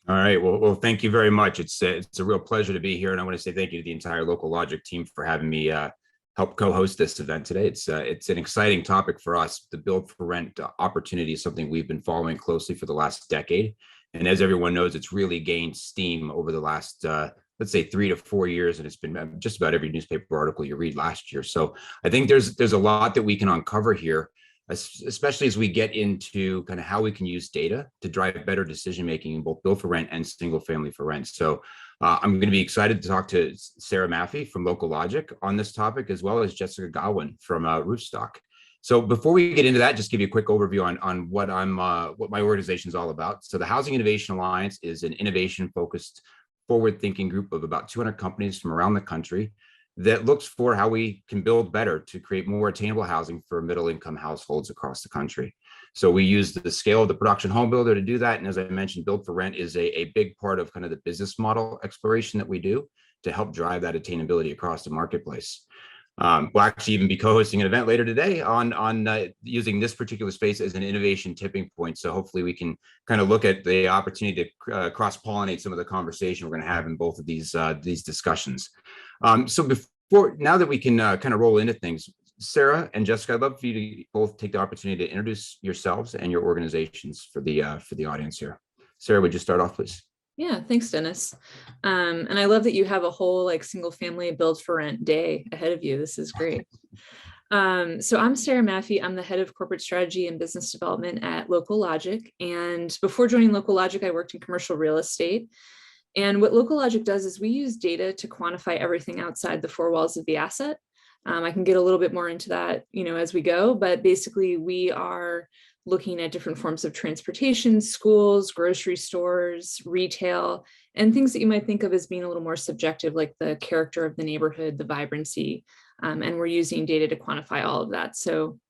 All right. Well, thank you very much. It's a real pleasure to be here, and I want to say thank you to the entire Local Logic team for having me help co-host this event today. It's an exciting topic for us. The build for rent opportunity is something we've been following closely for the last decade, and as everyone knows, it's really gained steam over the last let's say 3 to 4 years, and it's been just about every newspaper article you read last year. So I think there's a lot that we can uncover here, especially as we get into kind of how we can use data to drive better decision making in both build for rent and single family for rent. So I'm going to be excited to talk to Sara Maffey from Local Logic on this topic, as well as Jessica Godwin from Roofstock. So before we get into that, just give you a quick overview on what what my organization is all about. So the Housing Innovation Alliance is an innovation focused, forward thinking group of about 200 companies from around the country that looks for how we can build better to create more attainable housing for middle income households across the country. So we use the scale of the production home builder to do that. And as I mentioned, build for rent is a big part of kind of the business model exploration that we do to help drive that attainability across the marketplace. We'll actually even be co-hosting an event later today on using this particular space as an innovation tipping point. So hopefully we can kind of look at the opportunity to cross-pollinate some of the conversation we're going to have in both of these discussions. So now that we can kind of roll into things, Sara and Jessica, I'd love for you to both take the opportunity to introduce yourselves and your organizations for the audience here. Sara, would you start off, please? Yeah, thanks, Dennis. And I love that you have a whole single family build for rent day ahead of you. This is great. So I'm Sara Maffey. I'm the head of corporate strategy and business development at Local Logic. And before joining Local Logic, I worked in commercial real estate. And what Local Logic does is we use data to quantify everything outside the four walls of the asset. I can get a little bit more into that, as we go, but basically we are looking at different forms of transportation, schools, grocery stores, retail, and things that you might think of as being a little more subjective, like the character of the neighborhood, the vibrancy, and we're using data to quantify all of that. So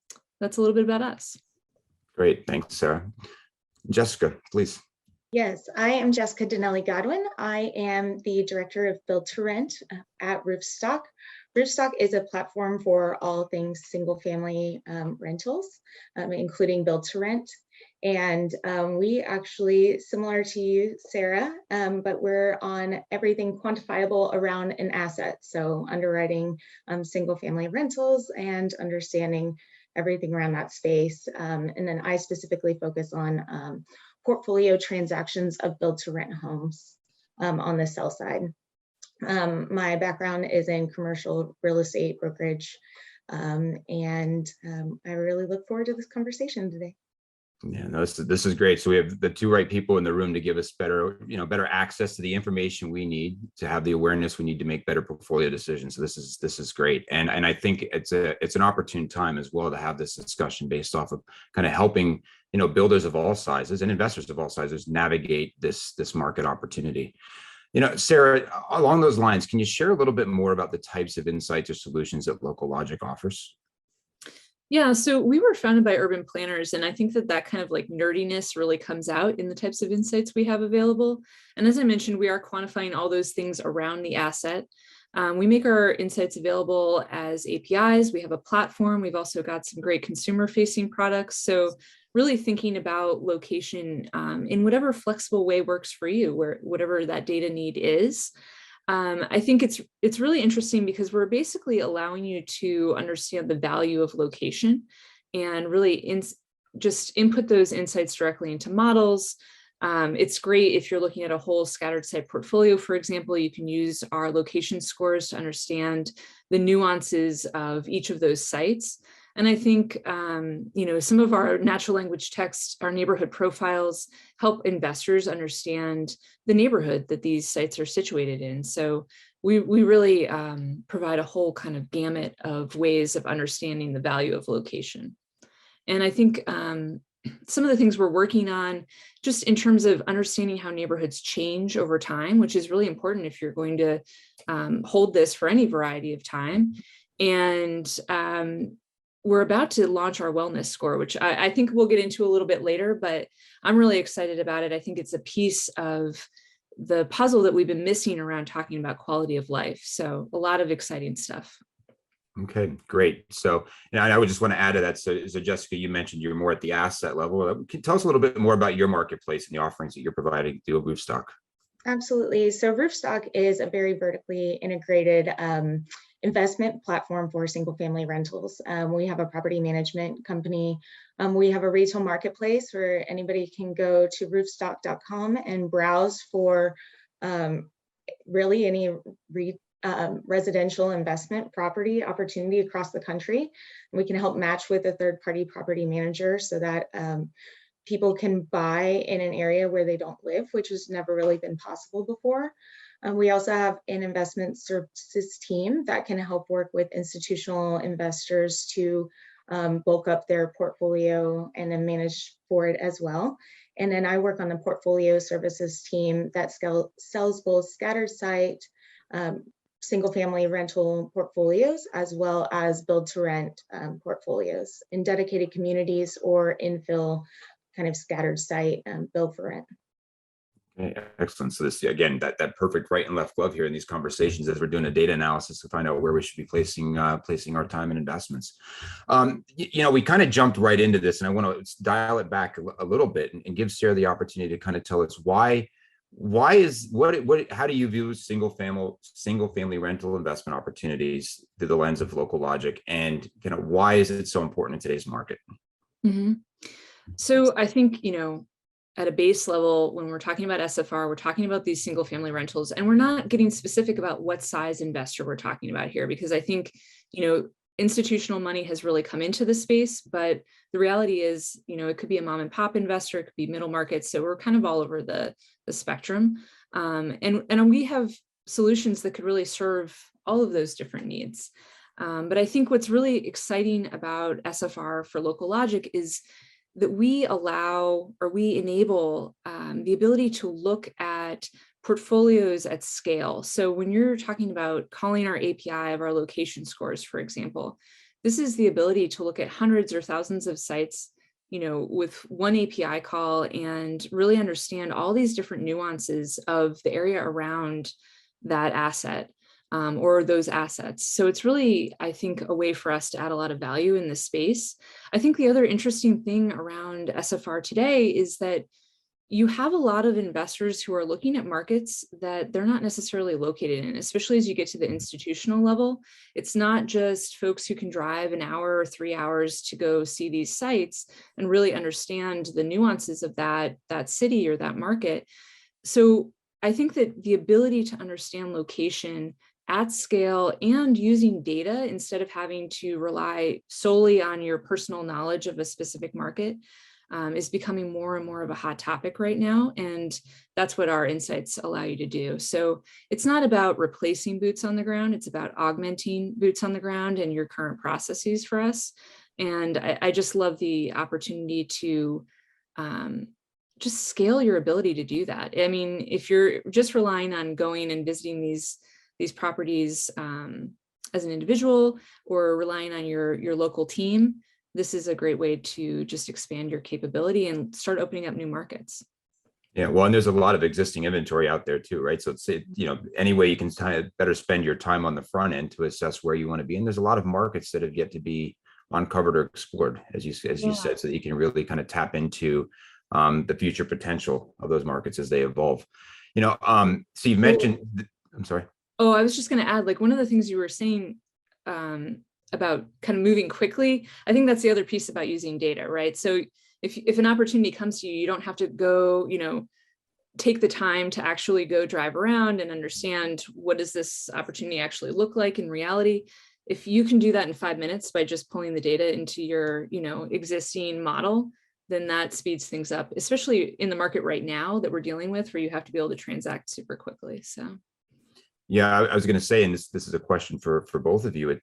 that's a little bit about us. Great, thanks, Sara. Jessica, please. Yes, I am Jessica Donnelli Godwin. I am the director of Build to Rent at Roofstock. Roofstock is a platform for all things single family rentals, including build to rent. And we actually, similar to you, Sara, but we're on everything quantifiable around an asset. So underwriting single family rentals and understanding everything around that space. And then I specifically focus on portfolio transactions of build to rent homes on the sell side. My background is in commercial real estate brokerage, and I really look forward to this conversation today. Yeah, no, this is great. So we have the two right people in the room to give us better access to the information we need to have the awareness we need to make better portfolio decisions. So this is great, and I think it's an opportune time as well to have this discussion based off of kind of helping builders of all sizes and investors of all sizes navigate this market opportunity. Sara, along those lines, can you share a little bit more about the types of insights or solutions that Local Logic offers? Yeah, so we were founded by urban planners, and I think that kind of nerdiness really comes out in the types of insights we have available. And as I mentioned, we are quantifying all those things around the asset. We make our insights available as APIs. We have a platform. We've also got some great consumer-facing products. So really thinking about location in whatever flexible way works for you, whatever that data need is. I think it's really interesting because we're basically allowing you to understand the value of location and really just input those insights directly into models. It's great if you're looking at a whole scattered site portfolio, for example. You can use our location scores to understand the nuances of each of those sites. And I think, some of our natural language text, our neighborhood profiles help investors understand the neighborhood that these sites are situated in. So we really provide a whole kind of gamut of ways of understanding the value of location. And I think some of the things we're working on just in terms of understanding how neighborhoods change over time, which is really important if you're going to hold this for any variety of time. And we're about to launch our wellness score, which I think we'll get into a little bit later, but I'm really excited about it. I think it's a piece of the puzzle that we've been missing around talking about quality of life. So a lot of exciting stuff. Okay, great. So, and I would just want to add to that. So Jessica, you mentioned you're more at the asset level. Can you tell us a little bit more about your marketplace and the offerings that you're providing through Roofstock? Absolutely. So Roofstock is a very vertically integrated investment platform for single family rentals. We have a property management company. We have a retail marketplace where anybody can go to roofstock.com and browse for really any residential investment property opportunity across the country. We can help match with a third-party property manager so that people can buy in an area where they don't live, which has never really been possible before. We also have an investment services team that can help work with institutional investors to bulk up their portfolio and then manage for it as well. And then I work on the portfolio services team that sells both scattered site, single family rental portfolios, as well as build to rent portfolios in dedicated communities or infill kind of scattered site build for rent. Okay, excellent. So this, again, that perfect right and left glove here in these conversations as we're doing a data analysis to find out where we should be placing our time and investments. We kind of jumped right into this, and I want to dial it back a little bit and give Sara the opportunity to kind of tell us how do you view single family rental investment opportunities through the lens of local logic, and why is it so important in today's market? Mm-hmm. So I think, at a base level, when we're talking about SFR, we're talking about these single family rentals, and we're not getting specific about what size investor we're talking about here, because I think, institutional money has really come into the space, but the reality is, it could be a mom and pop investor, it could be middle market. So we're kind of all over the spectrum. And we have solutions that could really serve all of those different needs. But I think what's really exciting about SFR for local logic is that we enable the ability to look at portfolios at scale. So when you're talking about calling our API of our location scores, for example, this is the ability to look at hundreds or thousands of sites, with one API call and really understand all these different nuances of the area around that asset. Or those assets. So it's really, I think, a way for us to add a lot of value in this space. I think the other interesting thing around SFR today is that you have a lot of investors who are looking at markets that they're not necessarily located in, especially as you get to the institutional level. It's not just folks who can drive an hour or 3 hours to go see these sites and really understand the nuances of that city or that market. So I think that the ability to understand location at scale and using data instead of having to rely solely on your personal knowledge of a specific market is becoming more and more of a hot topic right now. And that's what our insights allow you to do. So it's not about replacing boots on the ground. It's about augmenting boots on the ground and your current processes for us. And I just love the opportunity to just scale your ability to do that. I mean, if you're just relying on going and visiting these properties as an individual or relying on your local team, this is a great way to just expand your capability and start opening up new markets. Yeah, well, and there's a lot of existing inventory out there too, right? So it's, any way you can kind of better spend your time on the front end to assess where you want to be. And there's a lot of markets that have yet to be uncovered or explored, as you said, so that you can really kind of tap into the future potential of those markets as they evolve. So you've mentioned, I'm sorry. Oh, I was just going to add, like, one of the things you were saying about kind of moving quickly, I think that's the other piece about using data, right? So if an opportunity comes to you, you don't have to go, take the time to actually go drive around and understand what does this opportunity actually look like in reality. If you can do that in 5 minutes by just pulling the data into your, existing model, then that speeds things up, especially in the market right now that we're dealing with, where you have to be able to transact super quickly. So. Yeah, I was going to say, and this is a question for both of you.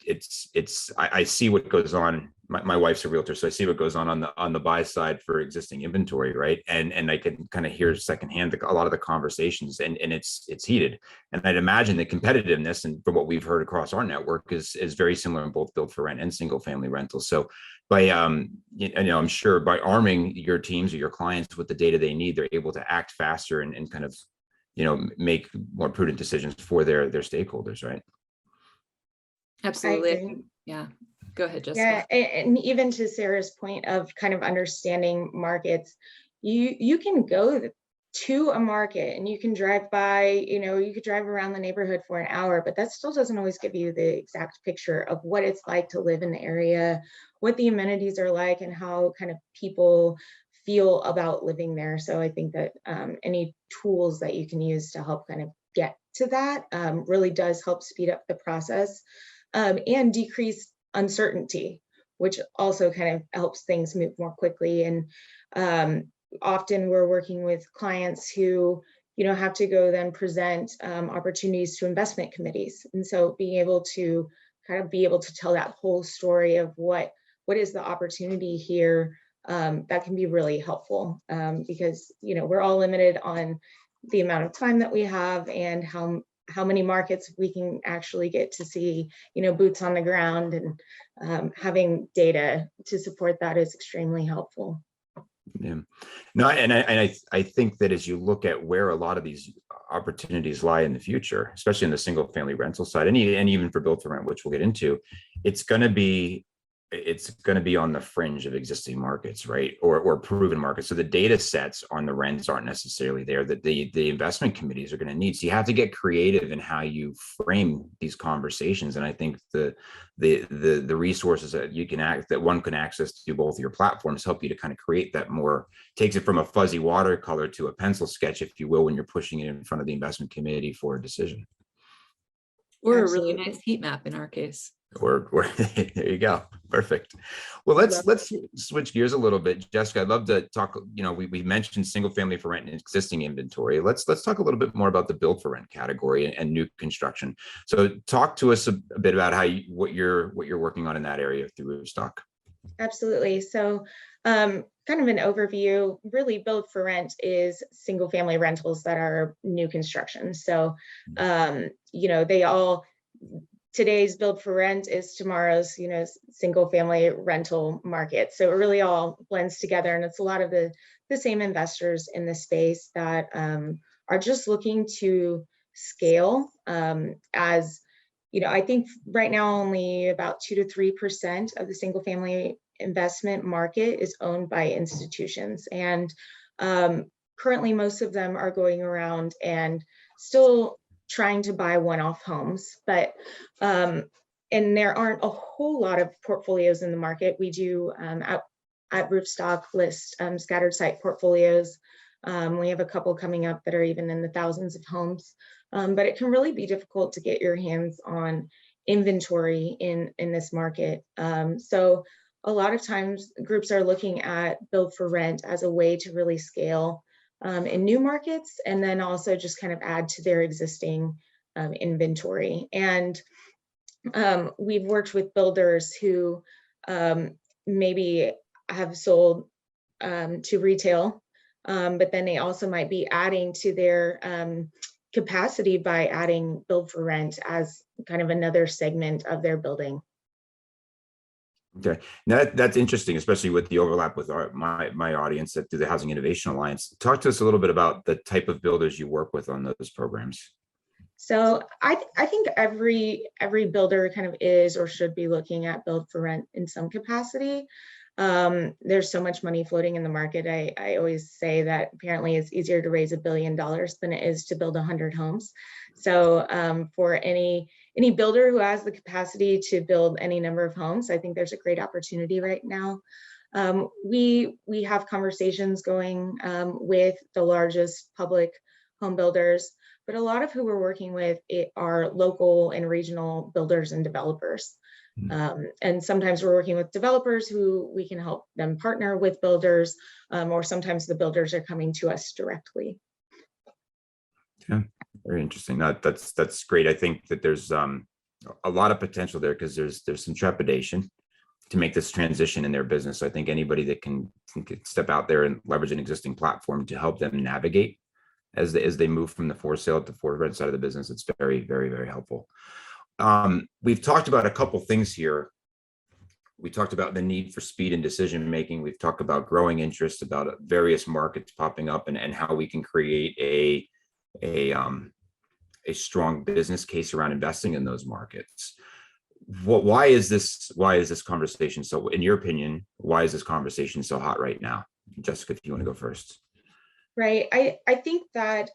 I see what goes on. My wife's a realtor, so I see what goes on the buy side for existing inventory, right? And I can kind of hear secondhand a lot of the conversations, and it's heated. And I'd imagine the competitiveness, and from what we've heard across our network, is very similar in both build for rent and single family rentals. So by I'm sure by arming your teams or your clients with the data they need, they're able to act faster and kind of make more prudent decisions for their stakeholders, right? Absolutely. Yeah, go ahead, Jessica. Yeah, and even to Sarah's point of kind of understanding markets, you can go to a market and you can drive by, you could drive around the neighborhood for an hour, but that still doesn't always give you the exact picture of what it's like to live in the area, what the amenities are like, and how kind of people feel about living there. So I think that any tools that you can use to help kind of get to that really does help speed up the process and decrease uncertainty, which also kind of helps things move more quickly. And often we're working with clients who have to go then present opportunities to investment committees, and so being able to tell that whole story of what is the opportunity here, that can be really helpful, because we're all limited on the amount of time that we have and how many markets we can actually get to see, boots on the ground, and having data to support that is extremely helpful. Yeah, no, and I think that as you look at where a lot of these opportunities lie in the future, especially in the single family rental side, and even for build to rent, which we'll get into, it's going to be on the fringe of existing markets, right? Or proven markets. So the data sets on the rents aren't necessarily there that the investment committees are going to need. So you have to get creative in how you frame these conversations. And I think the resources that one can access through both of your platforms help you to kind of create that more, takes it from a fuzzy watercolor to a pencil sketch, if you will, when you're pushing it in front of the investment committee for a decision. Or Absolutely. a really nice heat map in our case. Or there you go. Perfect. Well, let's switch gears a little bit. Jessica, I'd love to talk, we mentioned single family for rent and existing inventory. Let's talk a little bit more about the build for rent category and new construction. So talk to us a bit about what you're working on in that area through Roofstock. Absolutely. So kind of an overview, really build for rent is single family rentals that are new construction. So, today's build for rent is tomorrow's, single family rental market. So it really all blends together, and it's a lot of the same investors in the space that are just looking to scale. As I think right now only about 2 to 3% of the single family investment market is owned by institutions, and currently most of them are going around and still trying to buy one-off homes, but and there aren't a whole lot of portfolios in the market. We do at Roofstock list scattered site portfolios. We have a couple coming up that are even in the thousands of homes, but it can really be difficult to get your hands on inventory in this market. So a lot of times groups are looking at build for rent as a way to really scale in new markets, and then also just kind of add to their existing inventory. And we've worked with builders who maybe have sold to retail, but then they also might be adding to their capacity by adding build for rent as kind of another segment of their building. Okay, now that's interesting, especially with the overlap with my audience through the Housing Innovation Alliance. Talk to us a little bit about the type of builders you work with on those programs. So I think every builder kind of is or should be looking at build for rent in some capacity. There's so much money floating in the market. I always say that apparently it's easier to raise $1 billion than it is to build 100 homes. So for any builder who has the capacity to build any number of homes, I think there's a great opportunity right now. We have conversations going with the largest public home builders, but a lot of who we're working with are local and regional builders and developers. And sometimes we're working with developers who we can help them partner with builders, or sometimes the builders are coming to us directly. Yeah, very interesting. That's great. I think that there's a lot of potential there because there's some trepidation to make this transition in their business. I think anybody that can step out there and leverage an existing platform to help them navigate as they move from the for sale to for rent side of the business, it's very, very, very helpful. We've talked about a couple things here. We talked about the need for speed and decision making. We've talked about growing interest, about various markets popping up, and how we can create a strong business case around investing in those markets. why is this conversation so, in your opinion, why is this conversation so hot right now? Jessica, if you want to go first. Right. I think that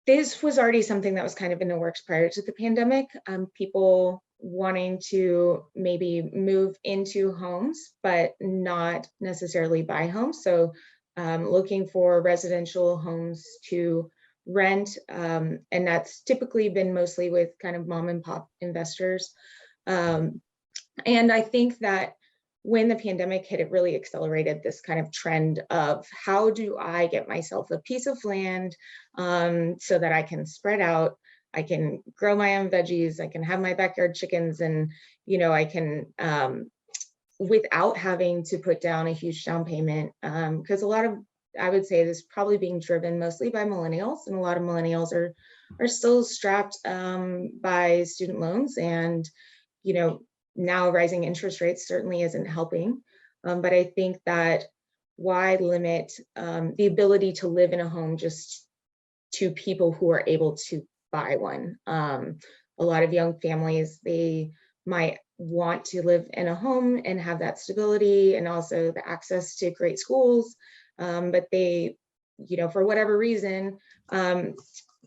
this was already something that was kind of in the works prior to the pandemic. People wanting to maybe move into homes, but not necessarily buy homes. So looking for residential homes to rent. And that's typically been mostly with kind of mom and pop investors. And I think that when the pandemic hit, it really accelerated this kind of trend of how do I get myself a piece of land so that I can spread out, I can grow my own veggies, I can have my backyard chickens, and I can without having to put down a huge down payment, because a lot of, I would say, this is probably being driven mostly by millennials, and a lot of millennials are still strapped by student loans, and now rising interest rates certainly isn't helping. But I think that why limit the ability to live in a home just to people who are able to buy one? A lot of young families, they might want to live in a home and have that stability and also the access to great schools. But they, for whatever reason,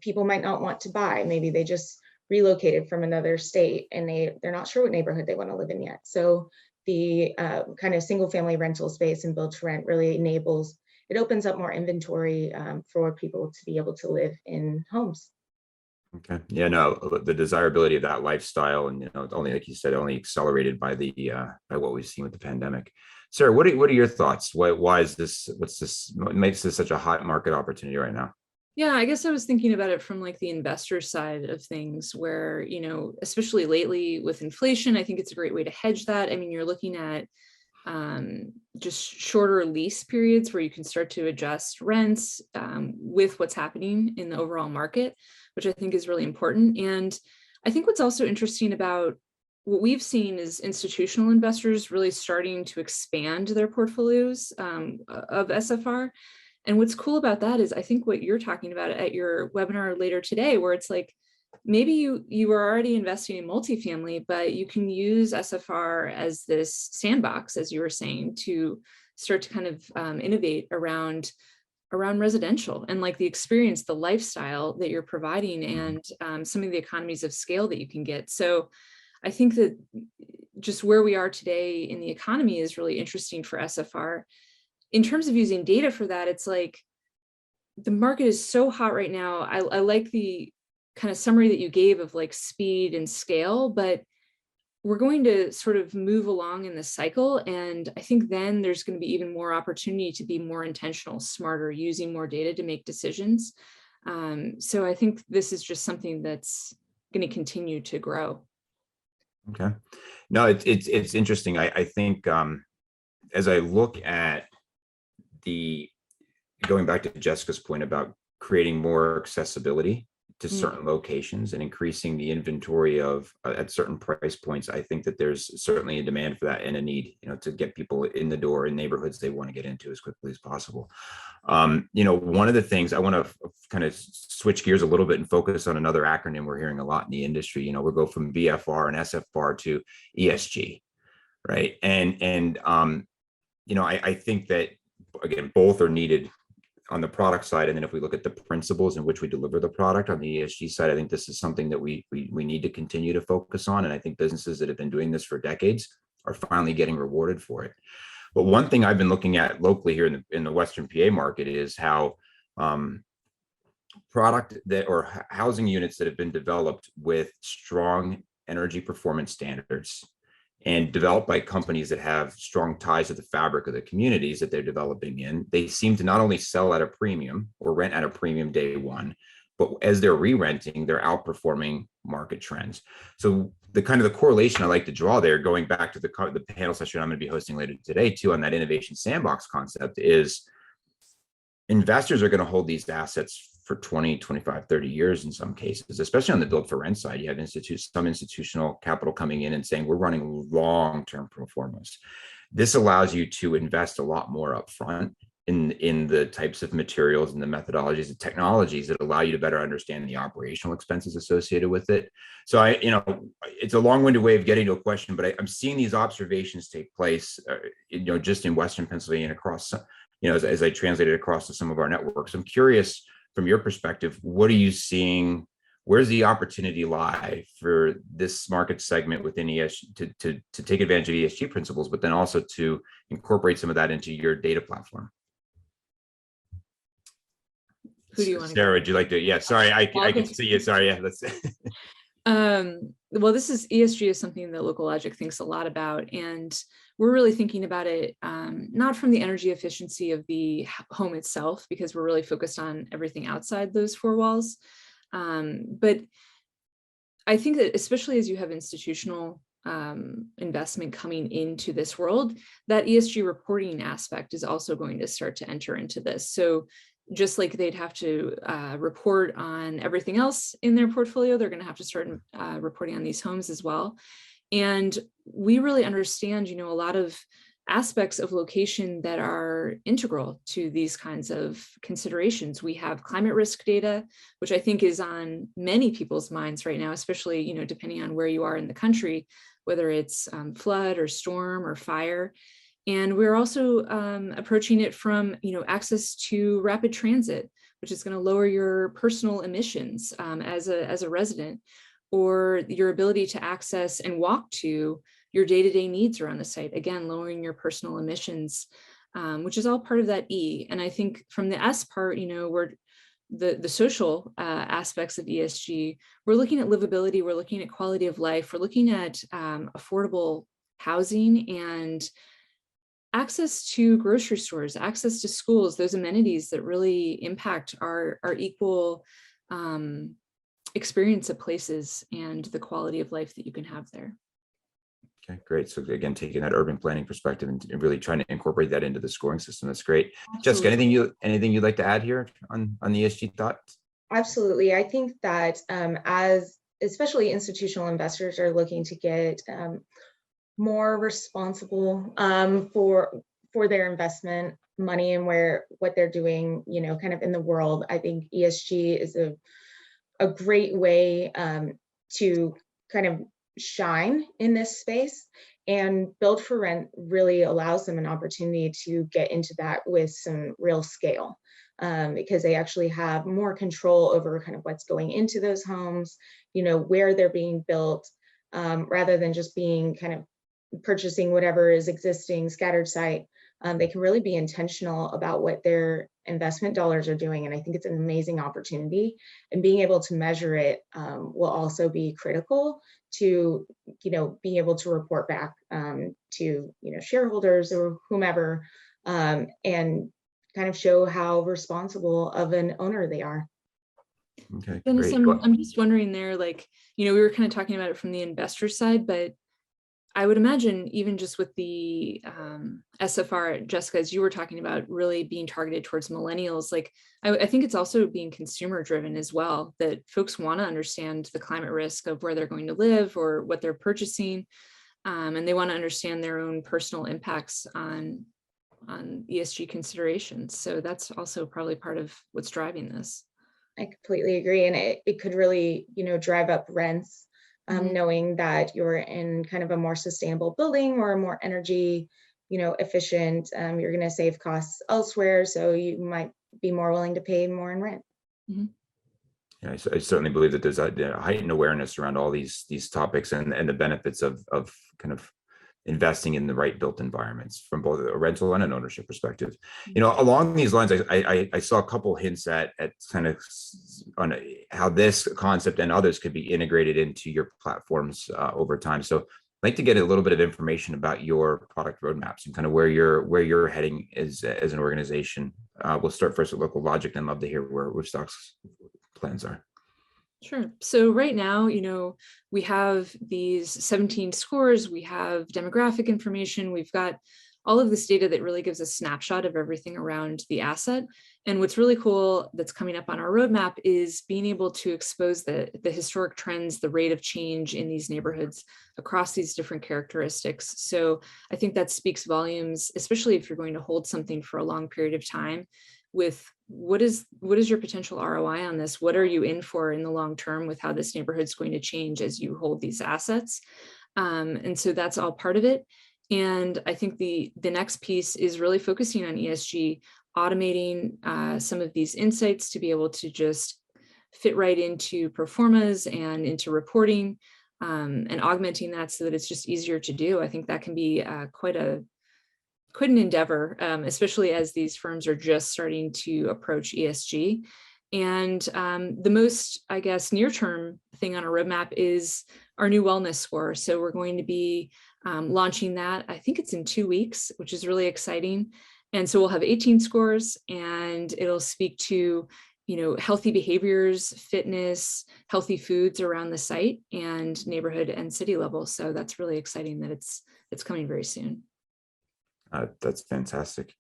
people might not want to buy. Maybe they just relocated from another state and they're not sure what neighborhood they want to live in yet. So the kind of single family rental space and build to rent really enables, it opens up more inventory for people to be able to live in homes. Okay. Yeah, no, the desirability of that lifestyle, and only, like you said, only accelerated by by what we've seen with the pandemic. Sara, what are your thoughts? Why is this? What makes this such a hot market opportunity right now? Yeah, I guess I was thinking about it from like the investor side of things, where, especially lately with inflation, I think it's a great way to hedge that. I mean, you're looking at just shorter lease periods where you can start to adjust rents with what's happening in the overall market, which I think is really important. And I think what's also interesting about what we've seen is institutional investors really starting to expand their portfolios of SFR. And what's cool about that is I think what you're talking about at your webinar later today, where it's like, maybe you are already investing in multifamily, but you can use SFR as this sandbox, as you were saying, to start to kind of innovate around residential and like the experience, the lifestyle that you're providing, and some of the economies of scale that you can get. So I think that just where we are today in the economy is really interesting for SFR. In terms of using data for that, it's like the market is so hot right now. I like the kind of summary that you gave of like speed and scale, but we're going to sort of move along in this cycle. And I think then there's going to be even more opportunity to be more intentional, smarter, using more data to make decisions. So I think this is just something that's going to continue to grow. Okay. No, it's interesting. I think as I look at going back to Jessica's point about creating more accessibility to certain locations and increasing the inventory of at certain price points, I think that there's certainly a demand for that and a need, to get people in the door in neighborhoods they want to get into as quickly as possible. One of the things I want to kind of switch gears a little bit and focus on another acronym we're hearing a lot in the industry. We'll go from BFR and SFR to ESG, right? And I think that, again, both are needed on the product side. And then if we look at the principles in which we deliver the product on the ESG side, I think this is something that we need to continue to focus on. And I think businesses that have been doing this for decades are finally getting rewarded for it. But one thing I've been looking at locally here in the Western PA market is how product that or housing units that have been developed with strong energy performance standards and developed by companies that have strong ties to the fabric of the communities that they're developing in, they seem to not only sell at a premium or rent at a premium day one, but as they're re-renting, they're outperforming market trends. So the kind of the correlation I like to draw there, going back to the panel session I'm going to be hosting later today too on that innovation sandbox concept, is investors are going to hold these assets for 20, 25, 30 years in some cases, especially on the build for rent side. You have some institutional capital coming in and saying, we're running long-term pro formas. This allows you to invest a lot more upfront in the types of materials and the methodologies and technologies that allow you to better understand the operational expenses associated with it. So it's a long-winded way of getting to a question, but I'm seeing these observations take place, just in Western Pennsylvania and across, as I translate it across to some of our networks. I'm curious, from your perspective, what are you seeing? Where's the opportunity lie for this market segment within ESG to take advantage of ESG principles, but then also to incorporate some of that into your data platform? Who do you want to Sara, would you like to? Yeah, sorry, I can see you. Sorry, yeah, let's. Well, this is ESG is something that Local Logic thinks a lot about, and we're really thinking about it not from the energy efficiency of the home itself, because we're really focused on everything outside those four walls. But I think that especially as you have institutional investment coming into this world, that ESG reporting aspect is also going to start to enter into this. So just like they'd have to report on everything else in their portfolio, they're going to have to start reporting on these homes as well. And we really understand, a lot of aspects of location that are integral to these kinds of considerations. We have climate risk data, which I think is on many people's minds right now, especially, depending on where you are in the country, whether it's flood or storm or fire. And we're also approaching it from, access to rapid transit, which is going to lower your personal emissions as a resident, or your ability to access and walk to your day-to-day needs around the site. Again, lowering your personal emissions, which is all part of that E. And I think from the S part, we're the social aspects of ESG. We're looking at livability. We're looking at quality of life. We're looking at affordable housing and access to grocery stores, access to schools, those amenities that really impact our equal experience of places and the quality of life that you can have there. Okay, great. So again, taking that urban planning perspective and really trying to incorporate that into the scoring system. That's great. Absolutely. Jessica, anything you'd like to add here on the ESG thoughts? Absolutely. I think that as especially institutional investors are looking to get more responsible for their investment money and what they're doing, kind of in the world. I think ESG is a great way to kind of shine in this space, and Build for Rent really allows them an opportunity to get into that with some real scale, because they actually have more control over kind of what's going into those homes, where they're being built, rather than just being kind of purchasing whatever is existing scattered site. They can really be intentional about what their investment dollars are doing. And I think it's an amazing opportunity, and being able to measure it will also be critical to, being able to report back to, shareholders or whomever, and kind of show how responsible of an owner they are. Okay, Dennis, great. I'm just wondering there, we were kind of talking about it from the investor side, but I would imagine even just with the SFR, Jessica, as you were talking about, really being targeted towards millennials, I think it's also being consumer driven as well, that folks want to understand the climate risk of where they're going to live or what they're purchasing, and they want to understand their own personal impacts on ESG considerations. So that's also probably part of what's driving this. I completely agree. And it could really, drive up rents, knowing that you're in kind of a more sustainable building or a more energy, efficient. You're going to save costs elsewhere, so you might be more willing to pay more in rent. Mm-hmm. Yeah, I certainly believe that there's a heightened awareness around all these topics and the benefits of kind of investing in the right built environments from both a rental and an ownership perspective. Along these lines, I saw a couple hints at kind of on how this concept and others could be integrated into your platforms over time. So I'd like to get a little bit of information about your product roadmaps and kind of where you're heading as an organization. We'll start first with Local Logic, and love to hear where Roofstock's plans are. Sure. So right now, we have these 17 scores, we have demographic information, we've got all of this data that really gives a snapshot of everything around the asset. And what's really cool that's coming up on our roadmap is being able to expose the historic trends, the rate of change in these neighborhoods across these different characteristics. So I think that speaks volumes, especially if you're going to hold something for a long period of time, with what is your potential ROI on this? What are you in for in the long term with how this neighborhood's going to change as you hold these assets? And so that's all part of it. And I think the next piece is really focusing on ESG, automating some of these insights to be able to just fit right into performas and into reporting, and augmenting that so that it's just easier to do. I think that can be quite an endeavor, especially as these firms are just starting to approach ESG. And the most, I guess, near-term thing on our roadmap is our new wellness score. So we're going to be launching that. I think it's in 2 weeks, which is really exciting. And so we'll have 18 scores, and it'll speak to, healthy behaviors, fitness, healthy foods around the site, and neighborhood and city level. So that's really exciting that it's coming very soon. That's fantastic.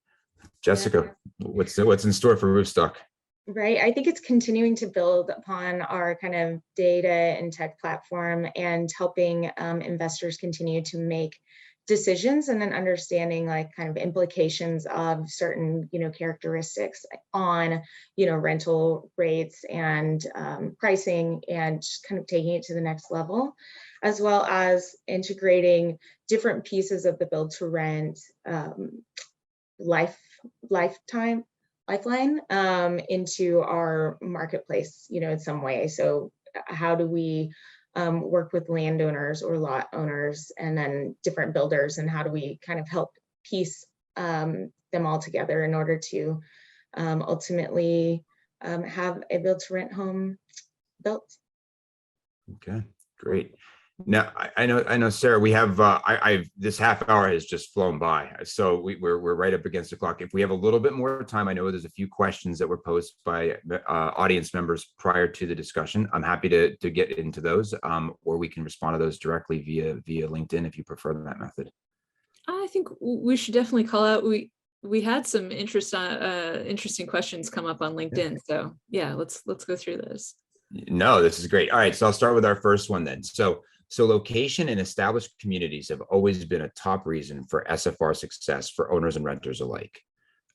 Jessica, what's in store for Roofstock? Right. I think it's continuing to build upon our kind of data and tech platform and helping investors continue to make decisions, and then understanding like kind of implications of certain, characteristics on, rental rates and pricing, and just kind of taking it to the next level, as well as integrating different pieces of the build to rent lifeline into our marketplace, in some way. So how do we work with landowners or lot owners and then different builders, and how do we kind of help piece them all together in order to ultimately have a build to rent home built. Okay, great. Now, I know, Sarah, we have, this half hour has just flown by. So we're right up against the clock. If we have a little bit more time, I know there's a few questions that were posed by audience members prior to the discussion. I'm happy to get into those, or we can respond to those directly via LinkedIn if you prefer that method. I think we should definitely call out. We had some interesting questions come up on LinkedIn. So yeah, let's go through those. No, this is great. All right, so I'll start with our first one then. So location and established communities have always been a top reason for SFR success for owners and renters alike.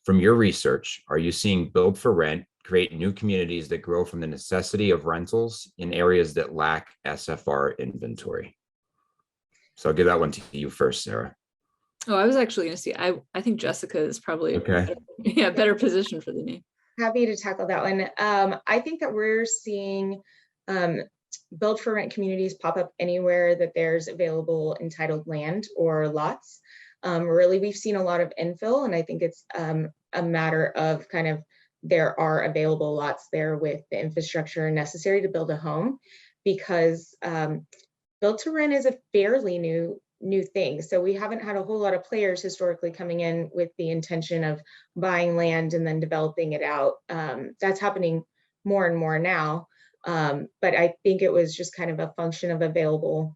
From your research, are you seeing build for rent create new communities that grow from the necessity of rentals in areas that lack SFR inventory? So I'll give that one to you first, Sarah. Oh, I was actually going to see, I think Jessica is probably okay. better position for the name. Happy to tackle that one. I think that we're seeing build for rent communities pop up anywhere that there's available entitled land or lots. Really, we've seen a lot of infill, and I think it's a matter of kind of there are available lots there with the infrastructure necessary to build a home, because build to rent is a fairly new thing. So we haven't had a whole lot of players historically coming in with the intention of buying land and then developing it out. That's happening more and more now. But I think it was just kind of a function of available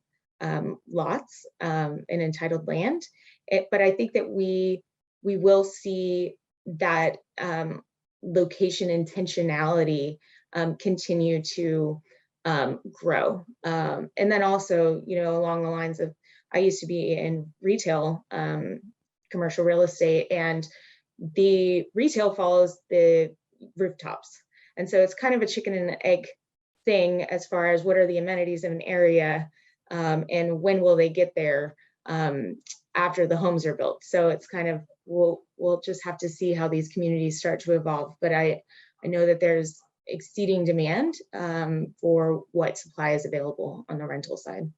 lots and entitled land. But I think that we will see that location intentionality continue to grow. And then also, along the lines of, I used to be in retail, commercial real estate, and the retail follows the rooftops. And so it's kind of a chicken and egg thing as far as what are the amenities of an area, and when will they get there after the homes are built. So it's kind of, we'll just have to see how these communities start to evolve. But I know that there's exceeding demand for what supply is available on the rental side.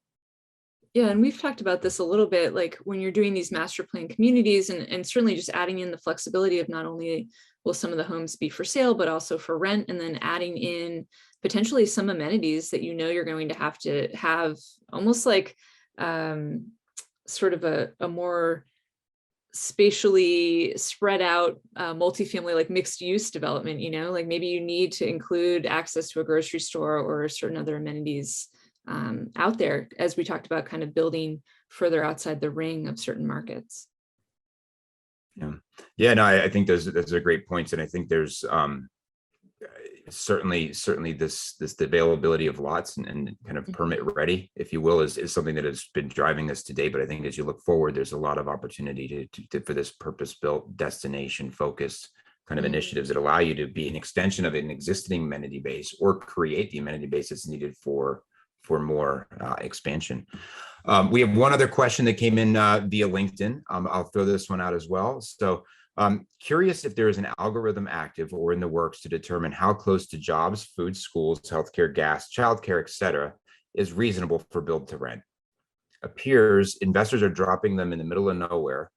Yeah, and we've talked about this a little bit, like when you're doing these master plan communities, and certainly just adding in the flexibility of not only will some of the homes be for sale, but also for rent, and then adding in potentially some amenities that you're going to have almost like sort of a more spatially spread out multifamily, like mixed use development, like maybe you need to include access to a grocery store or certain other amenities out there, as we talked about, kind of building further outside the ring of certain markets. Yeah. Yeah, no, I think those are great points. And I think there's certainly this the availability of lots and kind of permit ready, if you will, is something that has been driving this today. But I think as you look forward, there's a lot of opportunity to for this purpose-built, destination focused kind of initiatives that allow you to be an extension of an existing amenity base or create the amenity base that's needed for more expansion. We have one other question that came in via LinkedIn. I'll throw this one out as well. So curious if there is an algorithm active or in the works to determine how close to jobs, food, schools, healthcare, gas, childcare, et cetera, is reasonable for build to rent. Appears investors are dropping them in the middle of nowhere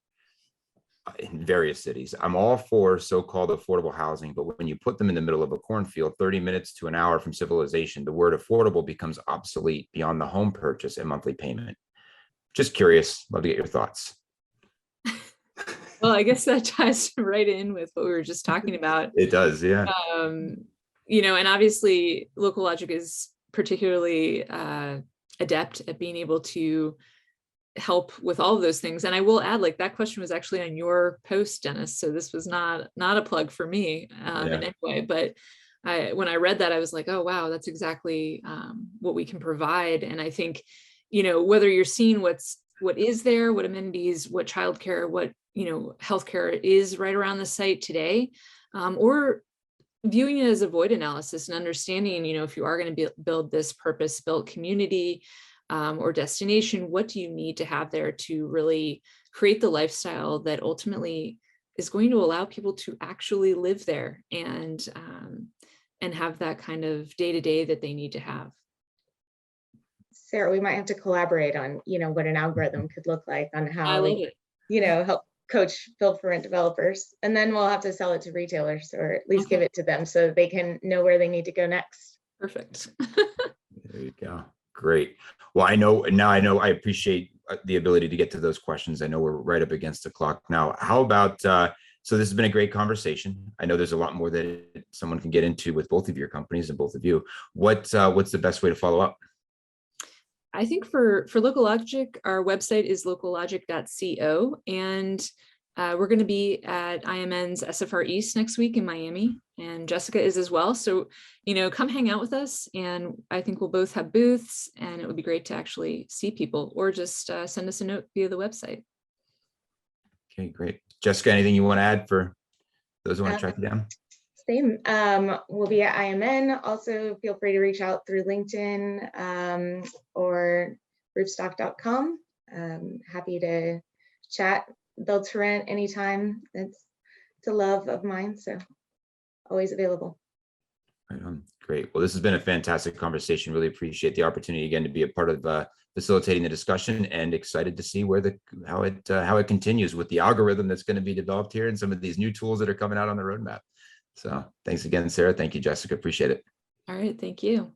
in various cities. I'm all for so-called affordable housing, but when you put them in the middle of a cornfield, 30 minutes to an hour from civilization, the word affordable becomes obsolete beyond the home purchase and monthly payment. Just curious, love to get your thoughts. Well, I guess that ties right in with what we were just talking about. It does, yeah. And obviously local logic is particularly adept at being able to help with all of those things. And I will add, like, that question was actually on your post, Dennis. So this was not a plug for me in any way, but when I read that, I was like, oh, wow, that's exactly what we can provide. And I think, whether you're seeing what is there, what amenities, what childcare, what, healthcare is right around the site today, or viewing it as a void analysis and understanding, if you are going to build this purpose-built community, or destination, what do you need to have there to really create the lifestyle that ultimately is going to allow people to actually live there and have that kind of day-to-day that they need to have. Sarah, we might have to collaborate on, what an algorithm could look like on how, I love it. Help coach build for rent developers. And then we'll have to sell it to retailers, or at least give it to them so they can know where they need to go next. Perfect. There you go. Great. Well, I know I appreciate the ability to get to those questions. I know we're right up against the clock now. How about, so this has been a great conversation. I know there's a lot more that someone can get into with both of your companies and both of you. What's the best way to follow up? I think for Local Logic, our website is locallogic.co, and we're going to be at IMN's SFR East next week in Miami, and Jessica is as well. So, come hang out with us, and I think we'll both have booths, and it would be great to actually see people, or just send us a note via the website. Okay, great. Jessica, anything you want to add for those who want to track you down? Same. We'll be at IMN. Also, feel free to reach out through LinkedIn or roofstock.com. Happy to chat, build to rent anytime. It's a love of mine, so always available. Right on. Great. Well, this has been a fantastic conversation. Really appreciate the opportunity again to be a part of facilitating the discussion, and excited to see how it continues with the algorithm that's going to be developed here and some of these new tools that are coming out on the roadmap. So thanks again, Sarah. Thank you, Jessica. Appreciate it. All right. Thank you.